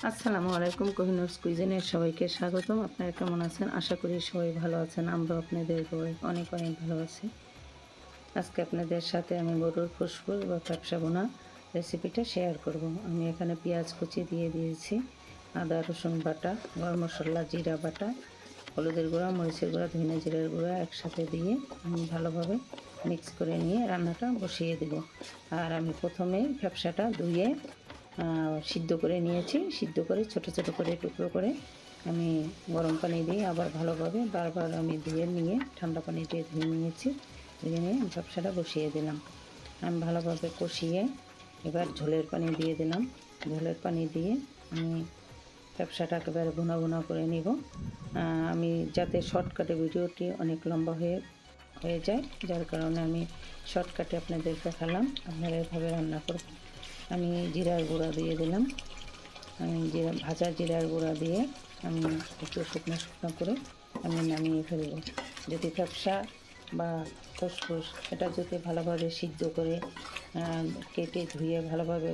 আসসালামু আলাইকুম, কোহিনুরস কুইজিনে সবাইকে স্বাগতম। আপনারা কেমন আছেন? আশা করি সবাই ভালো আছেন। আমরা আপনাদের অনেক অনেক ভালো আছি। আজকে আপনাদের সাথে আমি গরুর ফুসফুস বা ফ্যাপসা বোনা রেসিপিটা শেয়ার করব। আমি এখানে পেঁয়াজ কুচি দিয়ে দিয়েছি, আদা রসুন বাটা, গরম মশলা, জিরা বাটা, হলুদের গুঁড়া, মরিচের গুঁড়া, ধনে জিরার গুঁড়া একসাথে দিয়ে আমি ভালোভাবে মিক্স করে নিয়ে রান্নাটা বসিয়ে দেব। আর আমি প্রথমেই ফ্যাপসাটা ধুয়ে সিদ্ধ করে নিয়েছি। সিদ্ধ করে ছোট ছোট করে টুকরো করে আমি গরম পানি দিয়ে আবার ভালোভাবে বারবার আমি ধুয়ে নিয়ে ঠান্ডা পানি দিয়ে ধুয়ে নিয়েছি। ধুয়ে নিয়ে ব্যবসাটা বসিয়ে দিলাম। আমি ভালোভাবে কষিয়ে এবার ঝোলের পানি দিয়ে দিলাম। ঝোলের পানি দিয়ে আমি ব্যবসাটা একেবারে ভুনা ভুনা করে নিব। আমি যাতে শর্টকাটে ভিডিওটি অনেক লম্বা হয়ে যায়, যার কারণে আমি শর্টকাটে আপনাদের দেখালাম। আপনারা এভাবে রান্না করবেন। আমি জিরার গুঁড়া দিয়ে দিলাম। আমি ভাজা জিরার গুঁড়া দিয়ে আমি একটু শুকনো শুকনো করে আমি নামিয়ে ফেলব। যদি ফ্যাপসা বা ফুসফুস এটা যদি ভালোভাবে সিদ্ধ করে কেটে ধুয়ে ভালোভাবে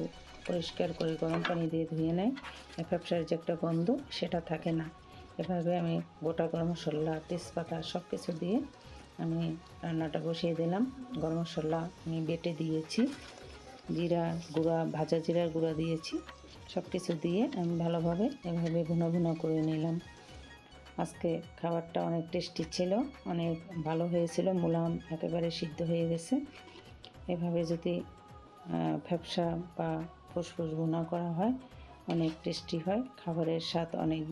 পরিষ্কার করে গরম পানি দিয়ে ধুয়ে নেয়, ফ্যাপসার যে একটা গন্ধ সেটা থাকে না। এভাবে আমি গোটা গরম মশলা, তেজপাতা সব কিছু দিয়ে আমি রান্নাটা বসিয়ে দিলাম। গরম মশলা আমি বেটে দিয়েছি, জিরা গুঁড়া, ভাজা জিরার গুঁড়া দিয়েছি। সব কিছু দিয়ে আমি ভালোভাবে এভাবে ভুনো ভুনো করে নিলাম। আজকে খাবারটা অনেক টেস্টি ছিল, অনেক ভালো হয়েছিল, মুলাম একেবারে সিদ্ধ হয়ে গেছে। এভাবে যদি ফ্যাপসা বা ফুসফুস ভুনা করা হয় অনেক টেস্টি হয়, খাবারের স্বাদ অনেক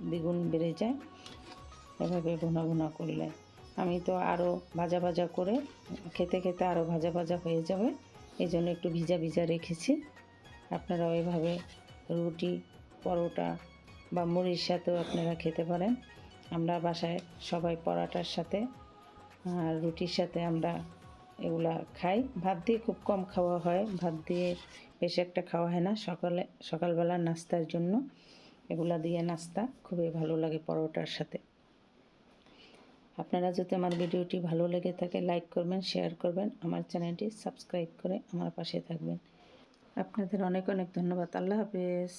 দ্বিগুণ বেড়ে যায় এভাবে ভুনা ভুনা করলে। আমি তো আরও ভাজা ভাজা করে খেতে খেতে আরও ভাজা ভাজা হয়ে যাবে, এই জন্য একটু ভিজা ভিজা রেখেছি। আপনারাও এভাবে রুটি, পরোটা বা মুড়ির সাথেও আপনারা খেতে পারেন। আমরা বাসায় সবাই পরোটার সাথে আর রুটির সাথে আমরা এগুলা খাই। ভাত দিয়ে খুব কম খাওয়া হয়, ভাত দিয়ে বেশি একটা খাওয়া হয় না। সকালবেলা নাস্তার জন্য এগুলা দিয়ে নাস্তা খুবই ভালো লাগে পরোটার সাথে। আপনারা যদি আমার ভিডিওটি ভালো লেগে থাকে লাইক করবেন, শেয়ার করবেন, আমার চ্যানেলটি সাবস্ক্রাইব করে আমার পাশে থাকবেন। আপনাদের অনেক অনেক ধন্যবাদ। আল্লাহ হাফেজ।